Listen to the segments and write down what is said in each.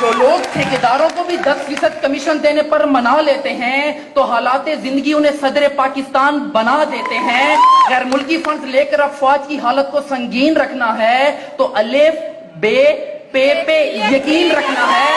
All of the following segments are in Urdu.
جو لوگ ٹھیکیداروں کو بھی 10% کمیشن دینے پر منا لیتے ہیں تو حالات زندگی انہیں صدر پاکستان بنا دیتے ہیں. غیر ملکی فنڈز لے کر افواج کی حالت کو سنگین رکھنا ہے تو الف بے پے یقین رکھنا ہے.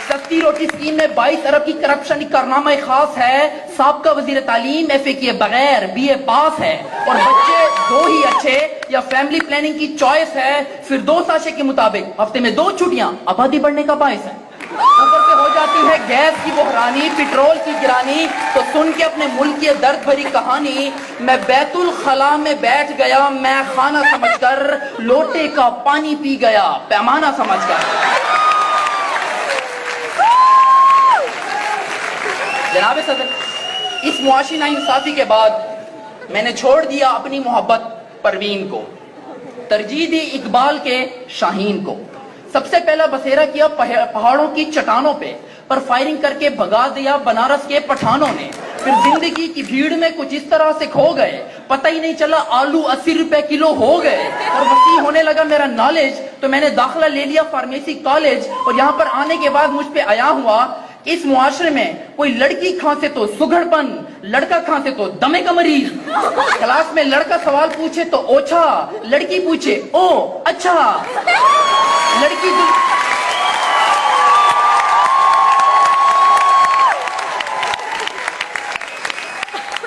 سستی روٹی اسکیم میں 22 ارب کی کرپشن کارنامہ خاص ہے. سابقہ وزیر تعلیم ایف اے کیے بغیر بی اے پاس ہے اور بچے 2 ہی اچھے یا فیملی پلاننگ کی چوائس ہے. فردوس عاشق کے مطابق ہفتے میں 2 چھٹیاں آبادی بڑھنے کا باعث ہے. اوپر سے ہو جاتی ہے گیس کی بحرانی, پیٹرول کی گرانی, تو سن کے اپنے ملک کی درد بھری کہانی میں بیت الخلا میں بیٹھ گیا, میں خانہ سمجھ کر لوٹے کا پانی پی گیا پیمانہ سمجھ کر. جناب صدر, اس معاشی ناانصافی کے بعد میں نے چھوڑ دیا اپنی محبت پروین کو, ترجیح دی اقبال کے شاہین کو. سب سے پہلا بسیرا کیا پہاڑوں کی چٹانوں پہ, پر فائرنگ کر کے بھگا دیا بنارس کے پٹھانوں نے. پھر زندگی کی بھیڑ میں کچھ اس طرح سے کھو گئے, پتہ ہی نہیں چلا آلو 80 روپے کلو ہو گئے. اور وسیع ہونے لگا میرا نالج تو میں نے داخلہ لے لیا فارمیسی کالج, اور یہاں پر آنے کے بعد مجھ پہ آیا ہوا اس معاشرے میں کوئی لڑکی کھانسے تو سگڑ پن, لڑکا کھانسے تو دمے کا مریض. کلاس میں لڑکا سوال پوچھے تو اوچھا, لڑکی پوچھے او اچھا. لڑکی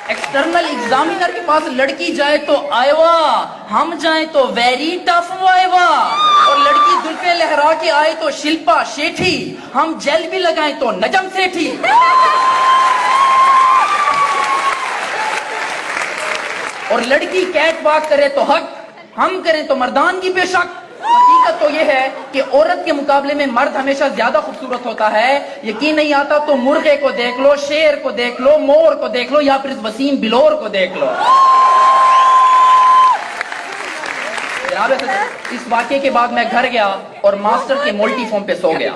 ایکسٹرنل ایگزامینر کے پاس لڑکی جائے تو آئیوا, ہم جائیں تو ویری ٹف وائیوا. اور لڑکی زلفیں لہرا کے آئے تو شلپا شیٹھی, ہم جیل بھی لگائیں تو نجم سیٹھی. اور لڑکی کیٹ واک کرے تو حق, ہم کریں تو مردانگی بے شک. حقیقت تو یہ ہے کہ عورت کے مقابلے میں مرد ہمیشہ زیادہ خوبصورت ہوتا ہے. یقین نہیں آتا تو مرغے کو دیکھ لو, شیر کو دیکھ لو, مور کو دیکھ لو, یا پھر اس وسیم بلور کو دیکھ لو. جناب اس واقعے کے بعد میں گھر گیا اور ماسٹر کے مولٹی فارم پہ سو گیا.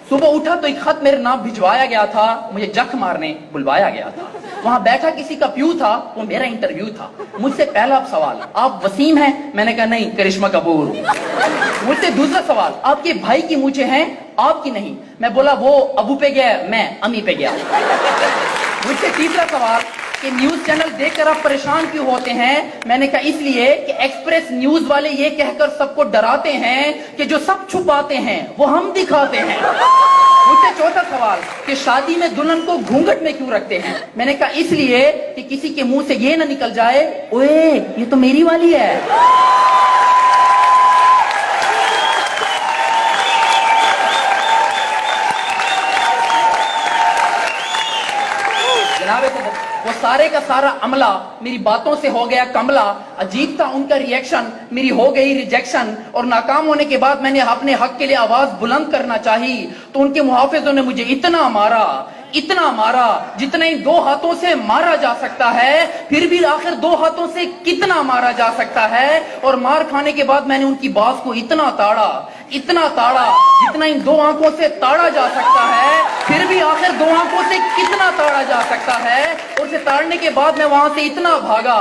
صبح اٹھا تو ایک خط میرے نام بھجوایا گیا تھا, مجھے جک مارنے بلوایا گیا تھا. وہاں بیٹھا کسی کا پیو تھا, وہ میرا انٹرویو تھا. مجھ سے پہلا سوال, آپ وسیم ہیں؟ میں نے کہا نہیں, کرشمہ کپور. مجھ سے دوسرا سوال, آپ کے بھائی کی مونچھیں ہیں آپ کی نہیں؟ میں بولا وہ ابو پہ گیا, میں امی پہ گیا. مجھ سے تیسرا سوال کہ نیوز چینل دیکھ کر آپ پریشان کیوں ہوتے ہیں؟ میں نے کہا اس لیے کہ ایکسپریس نیوز والے یہ کہہ کر سب کو ڈراتے ہیں کہ جو سب چھپاتے ہیں وہ ہم دکھاتے ہیں. مجھ سے چوتھا سوال کہ شادی میں دلہن کو گھونگھٹ میں کیوں رکھتے ہیں؟ میں نے کہا اس لیے کہ کسی کے منہ سے یہ نہ نکل جائے, اوئے یہ تو میری والی ہے. وہ سارے کا سارا عملہ میری باتوں سے ہو گیا کملا. عجیب تھا ان کا ریئیکشن, میری ہو گئی ریجیکشن. اور ناکام ہونے کے بعد میں نے اپنے حق کے لیے آواز بلند کرنا چاہی تو ان کے محافظوں نے مجھے اتنا مارا جتنا ہی 2 ہاتھوں سے مارا جا سکتا ہے. پھر بھی آخر 2 ہاتھوں سے کتنا مارا جا سکتا ہے. اور مار کھانے کے بعد میں نے ان کی بات کو اتنا تاڑا جتنا ان 2 آنکھوں سے تاڑا جا سکتا ہے. پھر بھی آخر 2 آنکھوں سے کتنا تاڑا جا سکتا ہے. اور اسے تاڑنے کے بعد میں وہاں سے اتنا بھاگا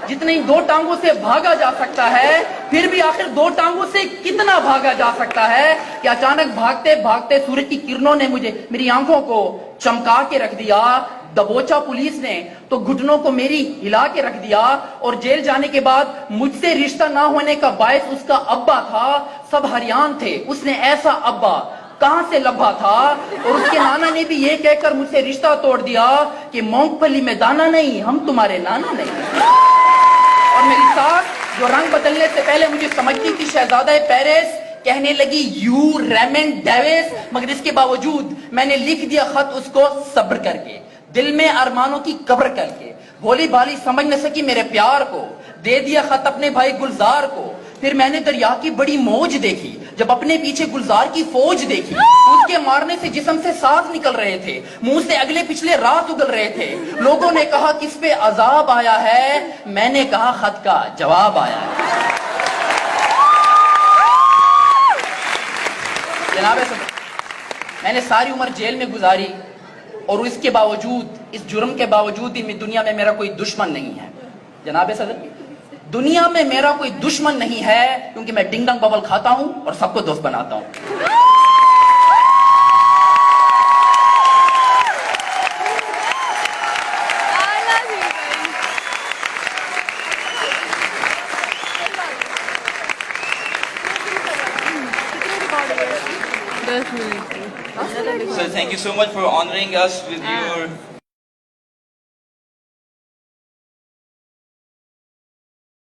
جتنا ان 2 ٹانگوں سے بھاگا جا سکتا ہے. پھر بھی آخر 2 ٹانگوں سے کتنا بھاگا جا سکتا ہے کہ اچانک بھاگتے سورج کی کرنوں نے میری آنکھوں کو چمکا کے رکھ دیا. دبوچا پولیس نے تو گھٹنوں کو میری ہلا کے رکھ دیا. اور جیل جانے کے بعد مجھ سے رشتہ نہ ہونے کا باعث اس کا ابا تھا. سب حیران تھے, اس نے ایسا ابا کہاں سے لبھا تھا. اور اس کے نانا نے بھی یہ کہہ کر مجھ سے رشتہ توڑ دیا کہ مونگ پھلی میں دانا نہیں, ہم تمہارے نانا نہیں. اور میری ساکھ جو رنگ بدلنے سے پہلے مجھے سمجھتی تھی شہزادہ پیرس, کہنے لگی یو ریمنڈ ڈیوس. مگر اس کے باوجود میں نے لکھ دیا خط اس کو صبر کر کے, دل میں ارمانوں کی قبر کر کے. بھولی بھالی سمجھ نہ سکی میرے پیار کو, دے دیا خط اپنے بھائی گلزار کو. پھر میں نے دریا کی بڑی موج دیکھی جب اپنے پیچھے گلزار کی فوج دیکھی. اس کے مارنے سے جسم سے سانس نکل رہے تھے, منہ سے اگلے پچھلے رات اگل رہے تھے. لوگوں نے کہا کس پہ عذاب آیا ہے, میں نے کہا خط کا جواب آیا ہے. جناب میں نے ساری عمر جیل میں گزاری اور اس کے باوجود, اس جرم کے باوجود ہی دنیا میں میرا کوئی دشمن نہیں ہے. جناب صدر دنیا میں میرا کوئی دشمن نہیں ہے کیونکہ میں ڈنگ ڈنگ ببل کھاتا ہوں اور سب کو دوست بناتا ہوں. So thank you so much for honoring us with your